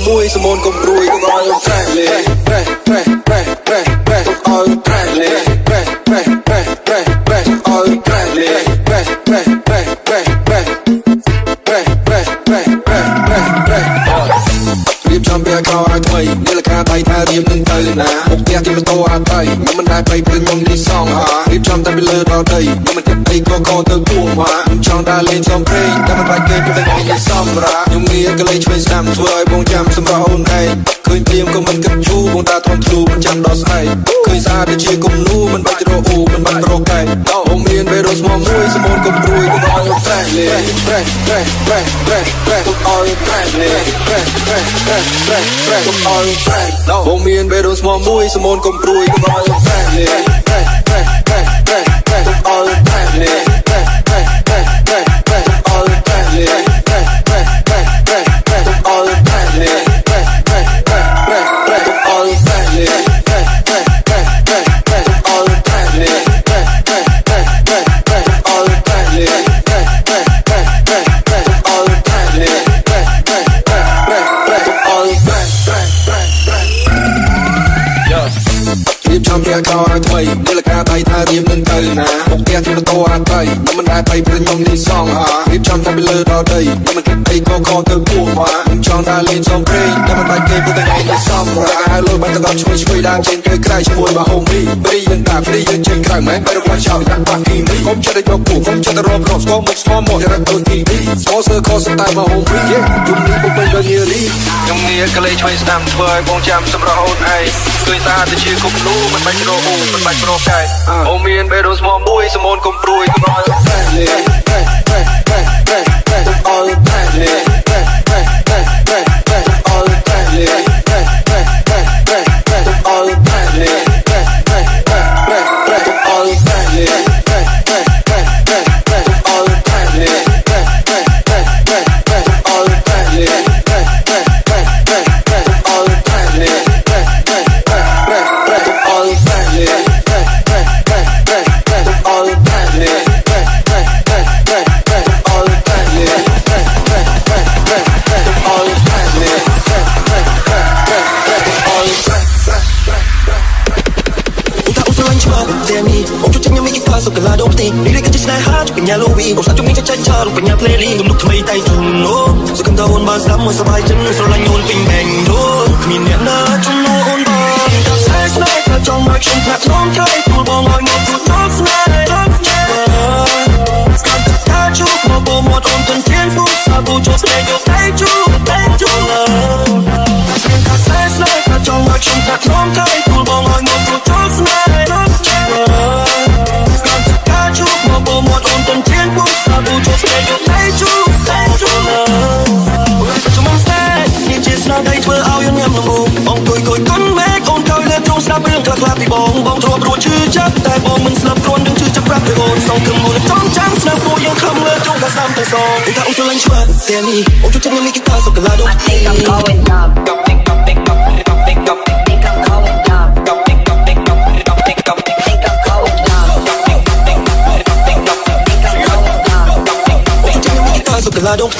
មួយសមូន កុំព្រួយទៅឲ្យប្រេះលេប្រេះប្រេះប្រេះប្រេះប្រេះឲ្យប្រេះលេប្រេះប្រេះប្រេះប្រេះប្រេះឲ្យប្រេះលេប្រេះប្រេះប្រេះប្រេះប្រេះប្រេះប្រេះប្រេះប្រេះប្រេះប្រេះរៀបចំពីកោឲ្យថ្មីនាឡិកាដៃថារៀបនឹងទៅណាមុខផ្ទះទីម៉ូតូអត់ទៅមិនដែរไปព្រឹងខ្ញុំនេះសងហារៀបចំតែពីលើដល់ដីមិនគិតអីក៏ទៅពួងមកខ្ញុំចង់ដើរលេងសំព្រេងតែមិនបាច់គេពីតែគេសម្រាប់ខ្ញុំងាយកលេងឆ្វេងស្ដាំធ្វើឲ្យបងចាំសម្រាប់អូនឯងឃើញព្រាមក៏មិនគិតយូរបងតាធំធ្លូមិនចាំដល់ស្អែកឃើញស្អាតតែជាគំនូមិនបាច់រកអ៊ូមិនបាច់រកកែដល់អូនមានពេលរស់មកមួយសមូនកុំព្រួយទៅឲ្យប្រេះលេប្រេះប្រេះប្រេះប្រេះប្រេះឲ្យប្រេះលេប្រេះប្រេះប្រេះប្រេះប្រេះឲ្យប្រេះដល់អូនមានពេលរស់មកមួយសមូនកុំព្រួយទៅឲ្យប្រេះលេប្រេះប្រេះប្រេះប្រេះប្រេះឲ្យប្រេះលេប្រេះប្រេះប្រេះប្រេះប្រេះឲ្យប្រេះលេប្រេះប្រេះប្រេះប្រេះប្រេះឲ្យប្រេះលេប្រេះប្រេះប្រេះប្រេះប្រេះឲ្យប្រេះលេប្រេះប្រេះប្រេះប្រេះប្រេះឲ្យប្រេះលេប្រេះប្រេះប្រេះប្រេះប្រេះឲ្យប្រេះលេប្រេះប្រេះប្រេះប្រេះប្រេះឲ្យប្រេះលេប្រេះប្រេះប្រេះប្រេះប្រេះឲ្យប្រេះលេប្រេះប្រេះប្រេះប្រេះប្រេះប្រេះឲ្យប្រេះលេរៀបចំពីកោឲ្យថ្មីនាឡិកាដៃថារៀបនឹងទៅណាមុខផ្ទះទីម៉ូតូអត់ទៅមិនដែរไปព្រឹងខ្ញុំនេះសងហារៀបចំតែពីលើដល់ដីមិនគិតអីក៏ទៅពួងមកខ្ញុំចង់ដើរលេងសំព្រេងតែមិនបាច់គេពីតែគេសម្រាប់ឲ្យលុយបាច់ទៅជួយដើរចេញទៅក្រៅជាមួយមកហូមីព្រីយើងតាព្រីយើងចេញក្រៅមែនបើរកចោលដាក់បាក់គីមីកុំចិត្តយកពូកុំចិត្តរកគ្រាប់ស្គមមុខស្គមមករកទៅទីនេះស្គសើខសតែមកហូមីយំនេះពុកពេញដល់នារីខ្ញុំងាយកលេឆ្វេងស្ដាំធ្វើឲ្យបងចាំសម្រាប់អូនឯងឃើញស្អាតតែជាគំនូមិនបាច់រកអ៊ូមិនបាច់រកកែអូមានពេលរស់មកមួយសមូនកុំព្រួយទៅឲ្យប្រេះលេប្រេះប្រេះប្រេះប្រេះប្រេះឲ្យប្រេះលេប្រេះប្រេះប្រេះប្រេះប្រេះឲ្យប្រេះលេប្រេះប្រេះប្រេះប្រេះប្រេះឲ្យប្រេះលេប្រេះប្រេះប្រេះប្រេះប្រេះឲ្យប្រេះលេប្រេះប្រេះប្រេះប្រេះប្រេះឲ្យប្រេះលេប្រេះប្រេះប្រេះប្រេះប្រេះឲ្យប្រេះលេប្រេះប្រេះប្រេះប្រេះប្រេះឲ្យប្រេះលេប្រេះប្រេះប្រេះប្រេះប្រេះឲ្យប្រេះលេប្រេះប្រេះប្រេះប្រេះប្រេះឲ្យប្រេះលេប្រេះប្រេះប្រេះប្រេះប្រេះឲ្យប្រេះលេសុកឡាដងទីនេះគេស្នេហាជបញ្ញាលូវីបងសាជំនាញចាច់ឆារូបញ្ញាផ្លេលីទំនុកថ្មីតៃជុំណូសុខំតអូនបានស្ដាប់មកសប្បាយចិត្តស្រឡាញ់អូនពេញបែងរូគ្មានអ្នកណាជំនួសអូនបានតែស្នេហ៍ស្នេហ៍ចង់មកខ្ញុំផ្លាក់ក្នុងក្រៃទូលបងឲ្យមកទូលស្នេហ៍ស្គាល់ថាជួបមកបងមកអូនទន្ទានពូសាប៊ូជប់ស្នេហ៍យកតៃជូតែស្នេហ៍ស្នេហ៍ចង់មកខ្ញុំផ្លាក់ក្នុងក្រៃទូលបងឲ្យមកទូលស្នេហ៍ពីបងធ្លាប់រួចឈឺចាប់តែបងមិនស្លាប់គ្រាន់នឹងឈឺចាប់ប្រាប់ទៅអូនសងគំមួយចង់ចាំស្នាប់ពួកយើងខំលើចង់តែស្ដាំទាំងសងតែអូនស្រឡាញ់ឆ្វាត់តែនេះអូនជួយចាំនេះគេតាសុកឡាដង I think I'm going up think I'm going up think I'm going up think I'm going up think I'm going up สุขลาดง